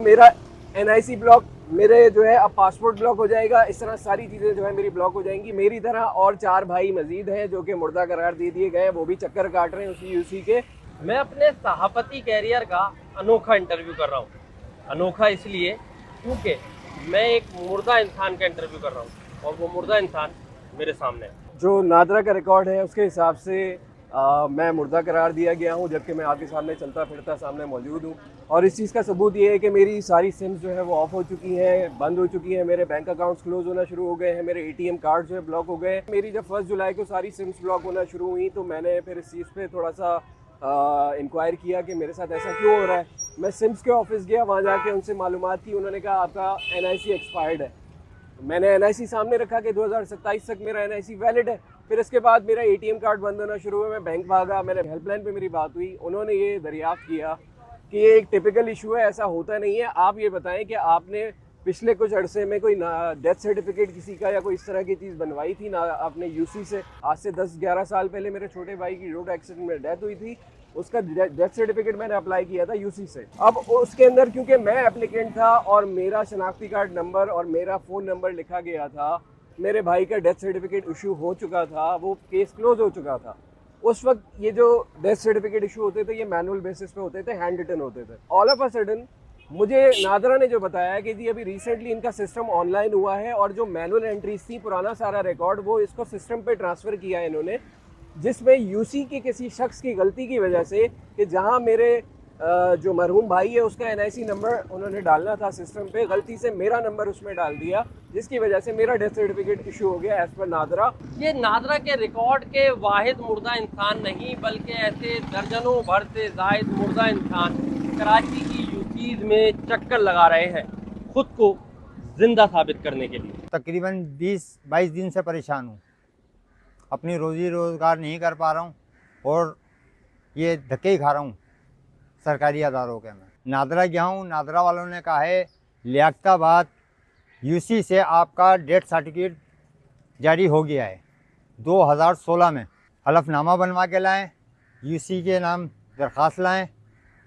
मेरा NIC block, मेरे जो है अब पासपोर्ट ब्लॉक हो जाएगा। इस तरह सारी चीज़ें जो है मेरी ब्लॉक हो जाएंगी। मेरी तरह और 4 भाई मजीद हैं जो कि मुर्दा करार दे दिए गए, वो भी चक्कर काट रहे हैं उसी UC के। मैं अपने सहाफ़ती कैरियर का अनोखा इंटरव्यू कर रहा हूँ। अनोखा इसलिए क्योंकि मैं एक मुर्दा इंसान का इंटरव्यू कर रहा हूँ और वो मुर्दा इंसान मेरे सामने है। जो नादरा का रिकॉर्ड है उसके हिसाब से मैं मुर्दा करार दिया गया हूँ, जबकि मैं आपके सामने चलता फिरता सामने मौजूद हूँ। और इस चीज़ का सबूत ये है कि मेरी सारी सिम्स जो है वो ऑफ हो चुकी हैं, बंद हो चुकी हैं, मेरे बैंक अकाउंट्स क्लोज होना शुरू हो गए हैं, मेरे ATM कार्ड जो है ब्लॉक हो गए। मेरी जब 1 जुलाई को सारी सिम्स ब्लॉक होना शुरू हुई तो मैंने फिर इस चीज़ पे थोड़ा सा इंक्वायर किया कि मेरे साथ ऐसा क्यों हो रहा है। मैं सिम्स के ऑफिस गया, वहाँ जाके उनसे मालूमात की। उन्होंने कहा आपका NIC एक्सपायर्ड है। मैंने NIC सामने रखा कि 2027 तक मेरा NIC वैलिड है। फिर इसके बाद मेरा ATM कार्ड बंद होना शुरू हुआ, मैं बैंक भागा, मेरे हेल्पलाइन पे मेरी बात हुई। उन्होंने ये दरियाफ्त किया कि ये एक टिपिकल इशू है, ऐसा होता नहीं है। आप ये बताएं कि आपने पिछले कुछ अरसे में कोई डेथ सर्टिफिकेट किसी का या कोई इस तरह की चीज़ बनवाई थी ना आपने UC से? आज से 10-11 साल पहले मेरे छोटे भाई की रोड एक्सीडेंट में डेथ हुई थी, उसका डेथ सर्टिफिकेट मैंने अप्लाई किया था UC से। अब उसके अंदर क्योंकि मैं एप्लीकेंट था और मेरा शनाख्ती कार्ड नंबर और मेरा फ़ोन नंबर लिखा गया था, मेरे भाई का डेथ सर्टिफिकेट इशू हो चुका था, वो केस क्लोज हो चुका था। उस वक्त ये जो डेथ सर्टिफिकेट इशू होते थे ये मैनुअल बेसिस पे होते थे, हैंड रिटन होते थे। ऑल ऑफ अ सडन मुझे नादरा ने जो बताया कि जी अभी रिसेंटली इनका सिस्टम ऑनलाइन हुआ है और जो मैनुअल एंट्रीज थी, पुराना सारा रिकॉर्ड, वो इसको सिस्टम पे ट्रांसफ़र किया है इन्होंने, जिसमें UC की किसी शख्स की गलती की वजह से कि जहां मेरे जो मरहूम भाई है उसका NIC नंबर उन्होंने डालना था सिस्टम पे, गलती से मेरा नंबर उसमें डाल दिया, जिसकी वजह से मेरा डेथ सर्टिफिकेट इशू हो गया एज पर नादरा। ये नादरा के रिकॉर्ड के वाहिद मुर्दा इंसान नहीं, बल्कि ऐसे दर्जनों भर से जायद मुर्दा इंसान कराची की UCs में चक्कर लगा रहे हैं खुद को जिंदा साबित करने के लिए। तकरीबन 20-22 दिन से परेशान हूँ, अपनी रोज़ी रोज़गार नहीं कर पा रहा हूँ और ये धक्के ही खा रहा हूँ सरकारी अदारों के। मैं नादरा गया हूँ, नादरा वालों ने कहा है लियाकताबाद UC से आपका डेथ सर्टिफिकेट जारी हो गया है। 2016 में हलफनामा बनवा के लाएँ, UC के नाम दरख्वास्त लाएँ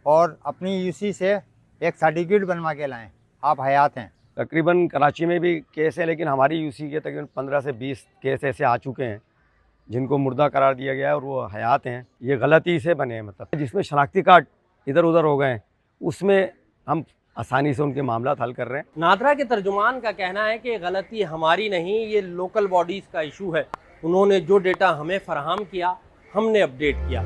और अपनी UC से एक सर्टिफिकेट बनवा के लाएँ, आप हयात हैं। तकरीबन कराची में भी केस है, लेकिन हमारी UC के तकरीबन 15 से 20 केस ऐसे आ चुके हैं जिनको मुर्दा करार दिया गया है और वो हयात हैं। ये गलती से बने हैं, मतलब जिसमें शनाख्ती कार्ड इधर उधर हो गए हैं, उसमें हम आसानी से उनके मामला हल कर रहे हैं। नादरा के तर्जुमान का कहना है कि गलती हमारी नहीं, ये लोकल बॉडीज़ का इशू है। उन्होंने जो डेटा हमें फराहम किया हमने अपडेट किया।